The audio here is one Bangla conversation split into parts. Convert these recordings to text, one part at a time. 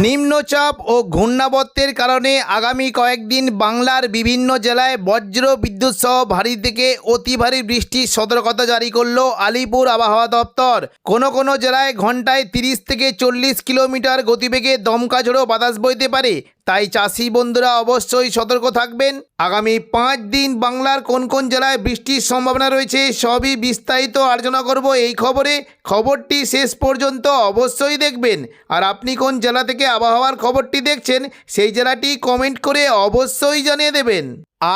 নিম্নচাপ ও ঘূর্ণাবর্তের কারণে আগামী কয়েকদিন বাংলার বিভিন্ন জেলায় বজ্র বিদ্যুৎ সহ ভারী থেকে অতি ভারী বৃষ্টির সতর্কতা জারি করল আলিপুর আবহাওয়া দপ্তর। কোনো জেলায় ঘন্টায় 30 থেকে 40 কিলোমিটার গতিবেগে দমকা ঝোড়ো বাতাস বইতে পারে, তাই চাষি বন্ধুরা অবশ্যই সতর্ক থাকবেন। আগামী 5 দিন বাংলার কোন জেলায় বৃষ্টির সম্ভাবনা রয়েছে সবই বিস্তারিত আলোচনা করব এই খবরটি শেষ পর্যন্ত অবশ্যই দেখবেন। আর আপনি কোন জেলা থেকে আবহাওয়ার খবরটি দেখছেন সেই জেলাটি কমেন্ট করে অবশ্যই জানিয়ে দেবেন।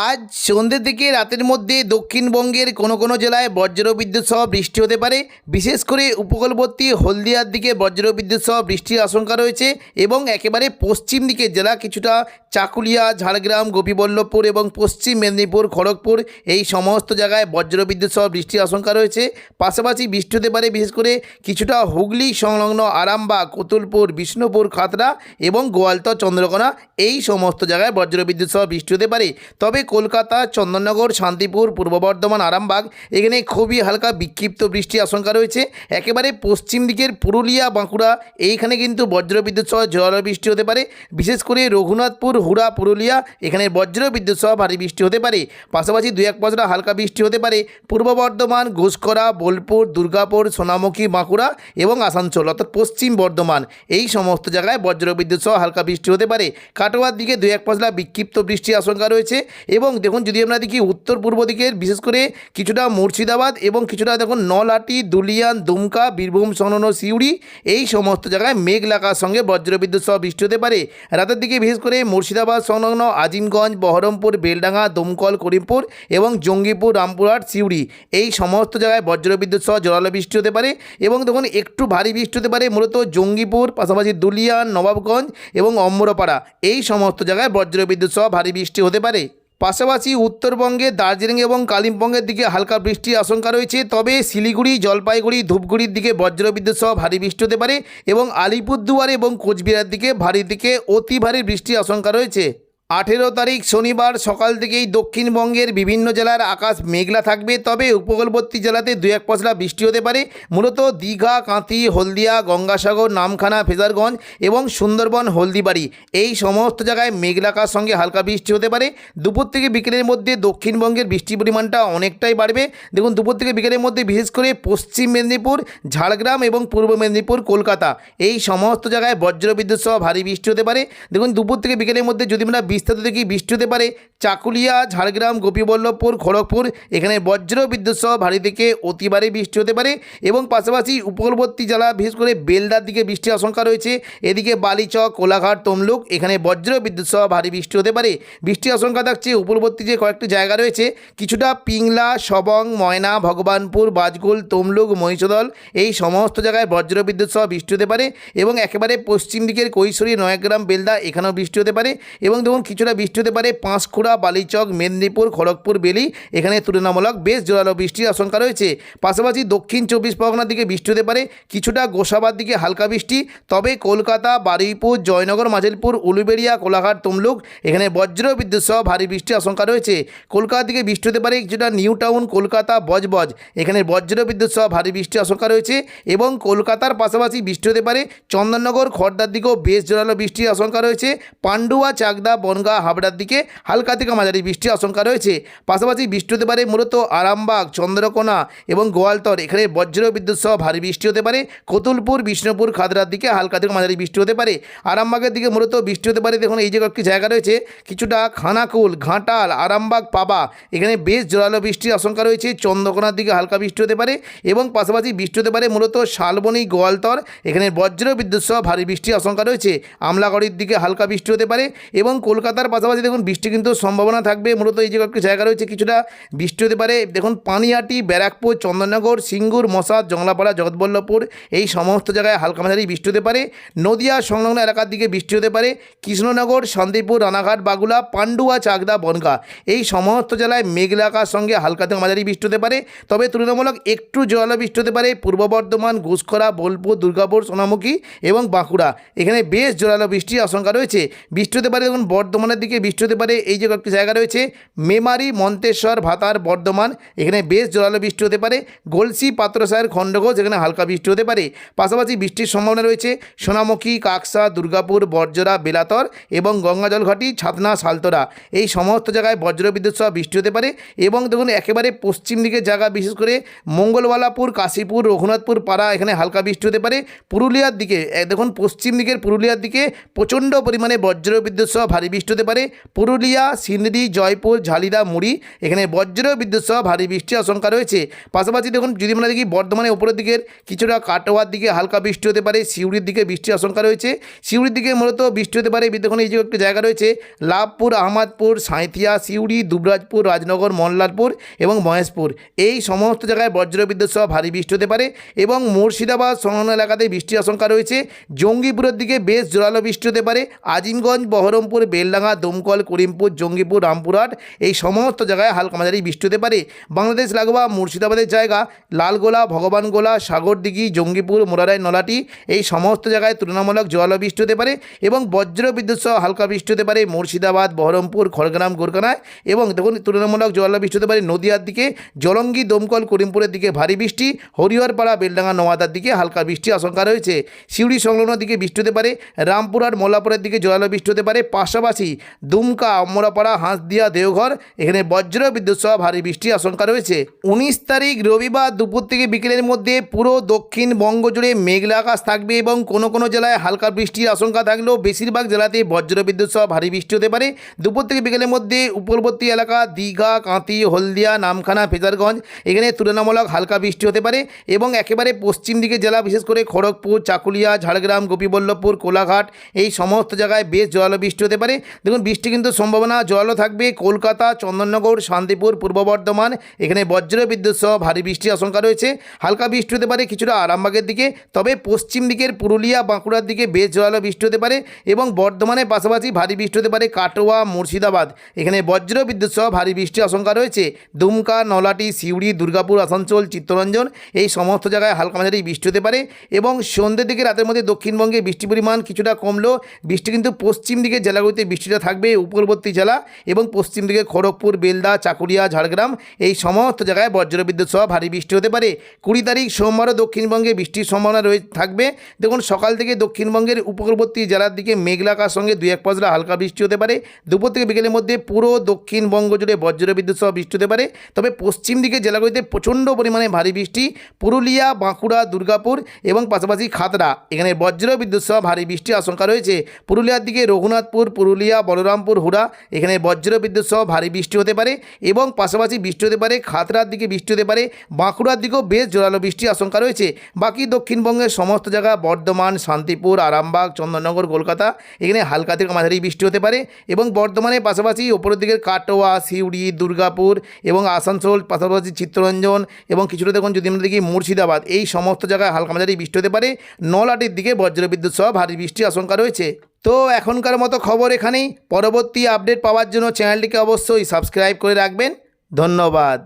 আজ সন্ধ্যে থেকে রাতের মধ্যে দক্ষিণবঙ্গের কোনো জেলায় বজ্রবিদ্যুৎ সহ বৃষ্টি হতে পারে। বিশেষ করে উপকূলবর্তী হলদিয়ার দিকে বজ্রবিদ্যুৎ সহ বৃষ্টির আশঙ্কা রয়েছে এবং একেবারে পশ্চিম দিকের জেলা কিছুটা চাকুলিয়া, ঝাড়গ্রাম, গোপীবল্লভপুর এবং পশ্চিম মেদিনীপুর, খড়গপুর এই সমস্ত জায়গায় বজ্রবিদ্যুৎ সহ বৃষ্টির আশঙ্কা রয়েছে। পাশাপাশি বৃষ্টি হতে পারে বিশেষ করে কিছুটা হুগলি সংলগ্ন আরামবাগ, কতুলপুর, বিষ্ণুপুর, খাতড়া এবং গোয়ালতর, চন্দ্রকোনা এই সমস্ত জায়গায় বজ্রবিদ্যুৎ সহ বৃষ্টি হতে পারে। তবে কলকাতা, চন্দননগর, শান্তিপুর, পূর্ব বর্ধমান, আরামবাগ এখানে খুবই হালকা বিক্ষিপ্ত বৃষ্টির আশঙ্কা রয়েছে। একেবারে পশ্চিম দিকের পুরুলিয়া, বাঁকুড়া এইখানে কিন্তু বজ্রবিদ্যুৎ সহ ঝড়ো বৃষ্টি হতে পারে। বিশেষ করে রঘুনাথপুর, হুড়া, পুরুলিয়া এখানে বজ্রবিদ্যুৎ সহ ভারী বৃষ্টি হতে পারে। পাশাপাশি 2-1 পশলা হালকা বৃষ্টি হতে পারে পূর্ব বর্ধমান, ঘুষকরা, বোলপুর, দুর্গাপুর, সোনামুখী, বাঁকুড়া এবং আসানসোল অর্থাৎ পশ্চিম বর্ধমান এই সমস্ত জায়গায় বজ্রবিদ্যুৎ সহ হালকা বৃষ্টি হতে পারে। কাটোয়ার দিকে 2-1 পশলা বিক্ষিপ্ত বৃষ্টির আশঙ্কা রয়েছে। এবং দেখুন, যদি আমরা দেখি উত্তর পূর্ব দিকের বিশেষ করে কিছুটা মুর্শিদাবাদ এবং কিছুটা দেখুন নলহাটি, দুলিয়ান, দুমকা, বীরভূম সংলগ্ন সিউড়ি এই সমস্ত জায়গায় মেঘ লাগার সঙ্গে বজ্রবিদ্যুৎ সহ বৃষ্টি হতে পারে। রাতের দিকে বিশেষ করে মুর্শিদাবাদ সংলগ্ন আজিমগঞ্জ, বহরমপুর, বেলডাঙ্গা, দমকল, করিমপুর এবং জঙ্গিপুর, রামপুরহাট, সিউড়ি এই সমস্ত জায়গায় বজ্রবিদ্যুৎ সহ জোরালো বৃষ্টি হতে পারে। এবং দেখুন একটু ভারী বৃষ্টি হতে পারে মূলত জঙ্গিপুর, পাশাপাশি দুলিয়ান, নবাবগঞ্জ এবং অম্বরপাড়া এই সমস্ত জায়গায় বজ্রবিদ্যুৎ সহ ভারী বৃষ্টি হতে পারে। পাশাপাশি উত্তরবঙ্গে দার্জিলিং এবং কালিম্পংয়ের দিকে হালকা বৃষ্টির আশঙ্কা রয়েছে। তবে শিলিগুড়ি, জলপাইগুড়ি, ধূপগুড়ির দিকে বজ্রবিদ্যুৎ সহ ভারী বৃষ্টি হতে পারে এবং আলিপুরদুয়ার এবং কোচবিহারের দিকে ভারী থেকে অতি ভারী বৃষ্টির আশঙ্কা রয়েছে। 18 তারিখ শনিবার সকাল থেকেই দক্ষিণবঙ্গের বিভিন্ন জেলার আকাশ মেঘলা থাকবে। তবে উপকূলবর্তী জেলাতে 2-1 পশলা বৃষ্টি হতে পারে মূলত দীঘা, কাঁথি, হলদিয়া, গঙ্গাসাগর, নামখানা, ফেজারগঞ্জ এবং সুন্দরবন, হলদিবাড়ি এই সমস্ত জায়গায় মেঘলা আকাশের সঙ্গে হালকা বৃষ্টি হতে পারে। দুপুর থেকে বিকেলের মধ্যে দক্ষিণবঙ্গের বৃষ্টির পরিমাণটা অনেকটাই বাড়বে। দেখুন, দুপুর থেকে বিকেলের মধ্যে বিশেষ করে পশ্চিম মেদিনীপুর, ঝাড়গ্রাম এবং পূর্ব মেদিনীপুর, কলকাতা এই সমস্ত জায়গায় বজ্রবিদ্যুৎ সহ ভারী বৃষ্টি হতে পারে। দেখুন, দুপুর থেকে বিকেলের মধ্যে যদি আমরা বিস্তারিত দেখি বৃষ্টি হতে পারে চাকুলিয়া, ঝাড়গ্রাম, গোপীবল্লভপুর, খড়গপুর এখানে বজ্রবিদ্যুৎ সহ ভারী থেকে অতি ভারী বৃষ্টি হতে পারে। এবং পাশাপাশি উপকূলবর্তী জেলা বিশেষ করে বেলদার দিকে বৃষ্টির আশঙ্কা রয়েছে। এদিকে বালিচক, কোলাঘাট, তমলুক এখানে বজ্রবিদ্যুৎ সহ ভারী বৃষ্টি হতে পারে। বৃষ্টির আশঙ্কা থাকছে উপকূলবর্তী যে কয়েকটি জায়গা রয়েছে কিছুটা পিংলা, সবং, ময়না, ভগবানপুর, বাজকুল, তমলুক, মহিষদল এই সমস্ত জায়গায় বজ্রবিদ্যুৎ সহ বৃষ্টি হতে পারে। এবং একেবারে পশ্চিম দিকের কৈশোরী, নয়াগ্রাম, বেলদা এখানেও বৃষ্টি হতে পারে। এবং দেখুন কিছুটা বৃষ্টি হতে পারে পাঁশকুড়া, বালিচক, মেদিনীপুর, খড়গপুর, বেলি এখানে তুলনামূলক বেশ জোরালো বৃষ্টির আশঙ্কা রয়েছে। পাশাপাশি দক্ষিণ 24 পরগনার দিকে বৃষ্টি হতে পারে কিছুটা গোসাবার দিকে হালকা বৃষ্টি। তবে কলকাতা, বারুইপুর, জয়নগর, মাঝিলপুর, উলুবেড়িয়া, কোলাঘাট, তমলুক এখানে বজ্রবিদ্যুৎ সহ ভারী বৃষ্টির আশঙ্কা রয়েছে। কলকাতার দিকে বৃষ্টি হতে পারে কিছুটা নিউ টাউন, কলকাতা, বজবজ এখানে বজ্রবিদ্যুৎ সহ ভারী বৃষ্টির আশঙ্কা রয়েছে। এবং কলকাতার পাশাপাশি বৃষ্টি হতে পারে চন্দননগর, খড়দার দিকেও বেশ জোরালো বৃষ্টির আশঙ্কা রয়েছে। পান্ডুয়া, চাকদা, বনগাঁ, হাবড়ার দিকে হালকা থেকে মাঝারি বৃষ্টির আশঙ্কা রয়েছে। পাশাপাশি বৃষ্টি হতে পারে মূলত আরামবাগ, চন্দ্রকোনা এবং গোয়ালতর এখানে বজ্রবিদ্যুৎ সহ ভারী বৃষ্টি হতে পারে। কতুলপুর, বিষ্ণুপুর, খাতড়ার দিকে হালকা থেকে মাঝারি বৃষ্টি হতে পারে। আরামবাগের দিকে মূলত বৃষ্টি হতে পারে দেখুন এই যে কয়েকটি জায়গা রয়েছে কিছুটা খানাকুল, ঘাটাল, আরামবাগ, পাবা এখানে বেশ জোরালো বৃষ্টির আশঙ্কা রয়েছে। চন্দ্রকোনার দিকে হালকা বৃষ্টি হতে পারে এবং পাশাপাশি বৃষ্টি হতে পারে মূলত শালবনী, গোয়ালতর এখানে বজ্রবিদ্যুৎ সহ ভারী বৃষ্টির আশঙ্কা রয়েছে। আমলাগড়ির দিকে হালকা বৃষ্টি হতে পারে এবং কলকাতার পাশাপাশি দেখুন বৃষ্টি কিন্তু সম্ভাবনা থাকবে মূলত এই যে কয়েকটি জায়গা রয়েছে কিছুটা বৃষ্টি হতে পারে। দেখুন পানিহাটি, ব্যারাকপুর, চন্দননগর, সিঙ্গুর, মশাদ, জংলাপাড়া, জগৎবল্লভপুর এই সমস্ত জায়গায় হালকা মাঝারি বৃষ্টি হতে পারে। নদিয়া সংলগ্ন এলাকার দিকে বৃষ্টি হতে পারে কৃষ্ণনগর, শান্তিপুর, রানাঘাট, বাগুলা, পান্ডুয়া, চাকদা, বনগাঁ এই সমস্ত জেলায় মেঘলা আকাশের সঙ্গে হালকা থেকে মাঝারি বৃষ্টি হতে পারে। তবে তুলনামূলক একটু জোরালো বৃষ্টি হতে পারে পূর্ব বর্ধমান, ঘুষকরা, বোলপুর, দুর্গাপুর, সোনামুখী এবং বাঁকুড়া এখানে বেশ জোরালো বৃষ্টির আশঙ্কা রয়েছে। বৃষ্টি হতে পারে দেখুন বর্ধমান বর্ধমানের দিকে বৃষ্টি হতে পারে। এই যে কয়েকটি জায়গা রয়েছে মেমারি, মন্তেশ্বর, ভাতার, বর্ধমান, এখানে বেশ জোরালো বৃষ্টি হতে পারে। গলসি, পাত্রসায়ের, খণ্ডঘোষ, এখানে হালকা বৃষ্টি হতে পারে। পাশাপাশি বৃষ্টির সম্ভাবনা রয়েছে সোনামুখী, কাকসা, দুর্গাপুর, বরজরা, বেলাতর এবং গঙ্গাজলঘাটি, ছাতনা, সালতোরা, এই সমস্ত জায়গায় বজ্রবিদ্যুৎ সহ বৃষ্টি হতে পারে। এবং দেখুন একেবারে পশ্চিম দিকের জায়গা, বিশেষ করে মঙ্গলবালাপুর, কাশীপুর, রঘুনাথপুর, পাড়া, এখানে হালকা বৃষ্টি হতে পারে। পুরুলিয়ার দিকে দেখুন পশ্চিম দিকের পুরুলিয়ার দিকে প্রচণ্ড পরিমাণে বজ্রবিদ্যুৎ সহ ভারী বৃষ্টি হতে পারে। পুরুলিয়া, সিন্দি, জয়পুর, ঝালিদা, মুড়ি, এখানে বজ্রবিদ্যুৎ সহ ভারী বৃষ্টির আশঙ্কা রয়েছে। পাশাপাশি দেখুন যদি আমরা দেখি বর্ধমানের উপরের দিকের কিছুটা কাটোয়ার দিকে হালকা বৃষ্টি হতে পারে। সিউড়ির দিকে বৃষ্টির আশঙ্কা রয়েছে। সিউড়ির দিকে মূলত বৃষ্টি হতে পারে। দেখুন এই যে একটি জায়গা রয়েছে লাভপুর, আহমদপুর, সাঁইথিয়া, সিউড়ি, দুবরাজপুর, রাজনগর, মল্লারপুর এবং মহেশপুর, এই সমস্ত জায়গায় বজ্রবিদ্যুৎ সহ ভারী বৃষ্টি হতে পারে। এবং মুর্শিদাবাদ সংলগ্ন এলাকাতে বৃষ্টির আশঙ্কা রয়েছে। জঙ্গিপুরের দিকে বেশ জোরালো বৃষ্টি হতে পারে। আজিমগঞ্জ, বহরমপুর, বেলডাঙ্গা, দমকল, করিমপুর, জঙ্গিপুর, রামপুরহাট, এই সমস্ত জায়গায় হালকা মাঝারি বৃষ্টি হতে পারে। বাংলাদেশ লাগোয়া মুর্শিদাবাদের জায়গা লালগোলা, ভগবানগোলা, সাগরদিঘি, জঙ্গিপুর, মোরারাই, নলাটি, এই সমস্ত জায়গায় তুলনামূলক জোরালো বৃষ্টি হতে পারে এবং বজ্রবিদ্যুৎ সহ হালকা বৃষ্টি হতে পারে। মুর্শিদাবাদ, বহরমপুর, খড়গ্রাম, গোরকানায় এবং দেখুন তুলনামূলক জোরালো বৃষ্টি হতে পারে নদিয়ার দিকে, জলঙ্গি, দমকল, করিমপুরের দিকে ভারী বৃষ্টি, হরিহরপাড়া, বেলডাঙ্গা, নওয়াদার দিকে হালকা বৃষ্টির আশঙ্কা রয়েছে। সিউড়ি সংলগ্ন দিকে বৃষ্টি হতে পারে। রামপুরহাট, মোল্লাপুরের দিকে জোরালো বৃষ্টি হতে পারে। পাশাপাশি দুমকা, আমরাপাড়া, হাঁসদিয়া, দেওঘর, এখানে বজ্রবিদ্যুৎ সহ ভারী বৃষ্টির আশঙ্কা রয়েছে। 19 তারিখ রবিবার দুপুর থেকে বিকেলের মধ্যে পুরো দক্ষিণবঙ্গ জুড়ে মেঘলা আকাশ থাকবে এবং কোনো কোনো জেলায় হালকা বৃষ্টির আশঙ্কা থাকলেও বেশিরভাগ জেলাতে বজ্রবিদ্যুৎ সহ ভারী বৃষ্টি হতে পারে। দুপুর থেকে বিকেলের মধ্যে উপকূলবর্তী এলাকা দীঘা, কাঁথি, হলদিয়া, নামখানা, ফেজারগঞ্জ, এখানে তুলনামূলক হালকা বৃষ্টি হতে পারে। এবং একেবারে পশ্চিম দিকে জেলা, বিশেষ করে খড়গপুর, চাকুলিয়া, ঝাড়গ্রাম, গোপীবল্লভপুর, কোলাঘাট, এই সমস্ত জায়গায় বেশ জোরালো বৃষ্টি হতে পারে। দেখুন বৃষ্টি কিন্তু সম্ভাবনা জোরালো থাকবে কলকাতা, চন্দননগর, শান্তিপুর, পূর্ব বর্ধমান, এখানে বজ্রবিদ্যুৎ সহ ভারী বৃষ্টির আশঙ্কা রয়েছে। হালকা বৃষ্টি হতে পারে কিছুটা আরামবাগের দিকে, তবে পশ্চিম দিকের পুরুলিয়া, বাঁকুড়ার দিকে বেশ জোরালো বৃষ্টি হতে পারে এবং বর্ধমানের পাশাপাশি ভারী বৃষ্টি হতে পারে কাটোয়া, মুর্শিদাবাদ, এখানে বজ্রবিদ্যুৎ সহ ভারী বৃষ্টির আশঙ্কা রয়েছে। দুমকা, নলাটি, সিউড়ি, দুর্গাপুর, আসানসোল, চিত্তরঞ্জন, এই সমস্ত জায়গায় হালকা মাঝারি বৃষ্টি হতে পারে। এবং সন্ধ্যের দিকে রাতের মধ্যে দক্ষিণবঙ্গে বৃষ্টির পরিমাণ কিছুটা কমলেও বৃষ্টি কিন্তু পশ্চিম দিকের জেলাগুলিতে বৃষ্টিটা থাকবে, উপকূলবর্তী জেলা এবং পশ্চিম দিকে খড়গপুর, বেলদা, চাকুলিয়া, ঝাড়গ্রাম, এই সমস্ত জায়গায় বজ্রবিদ্যুৎ সহ ভারী বৃষ্টি হতে পারে। 20 তারিখ সোমবারও দক্ষিণবঙ্গে বৃষ্টির সম্ভাবনা থাকবে। দেখুন সকাল থেকে দক্ষিণবঙ্গের উপকূলবর্তী জেলার দিকে মেঘলা আকাশের সঙ্গে 2-1 পশলা হালকা বৃষ্টি হতে পারে। দুপুর থেকে বিকেলের মধ্যে পুরো দক্ষিণবঙ্গ জুড়ে বজ্রবিদ্যুৎ সহ বৃষ্টি হতে পারে। তবে পশ্চিম দিকের জেলাগুলিতে প্রচণ্ড পরিমাণে ভারী বৃষ্টি, পুরুলিয়া, বাঁকুড়া, দুর্গাপুর এবং পাশাপাশি খাতড়া, এখানে বজ্রবিদ্যুৎ সহ ভারী বৃষ্টির আশঙ্কা রয়েছে। পুরুলিয়ার দিকে রঘুনাথপুর, পুরুলিয়া, বলরামপুর, হুড়া, এখানে বজ্রবিদ্যুৎ সহ ভারী বৃষ্টি হতে পারে এবং পাশাপাশি বৃষ্টি হতে পারে খাতড়ার দিকে বৃষ্টি হতে পারে। বাঁকুড়ার দিকেও বেশ জোরালো বৃষ্টির আশঙ্কা রয়েছে। বাকি দক্ষিণবঙ্গের সমস্ত জায়গা বর্ধমান, শান্তিপুর, আরামবাগ, চন্দননগর, কলকাতা, এখানে হালকা থেকে মাঝারি বৃষ্টি হতে পারে এবং বর্ধমানের পাশাপাশি ওপরের দিকের কাটোয়া, সিউড়ি, দুর্গাপুর এবং আসানসোল, পাশাপাশি চিত্তরঞ্জন এবং কিছুটা দেখুন যদি আমরা দেখি মুর্শিদাবাদ, এই সমস্ত জায়গায় হালকা মাঝারি বৃষ্টি হতে পারে। নলাটির দিকে বজ্রবিদ্যুৎ সহ ভারী বৃষ্টির আশঙ্কা রয়েছে। তো এখনকার মতো খবর এখানেই। পরবর্তী আপডেট পাওয়ার জন্য চ্যানেলটিকে অবশ্যই সাবস্ক্রাইব করে রাখবেন। ধন্যবাদ।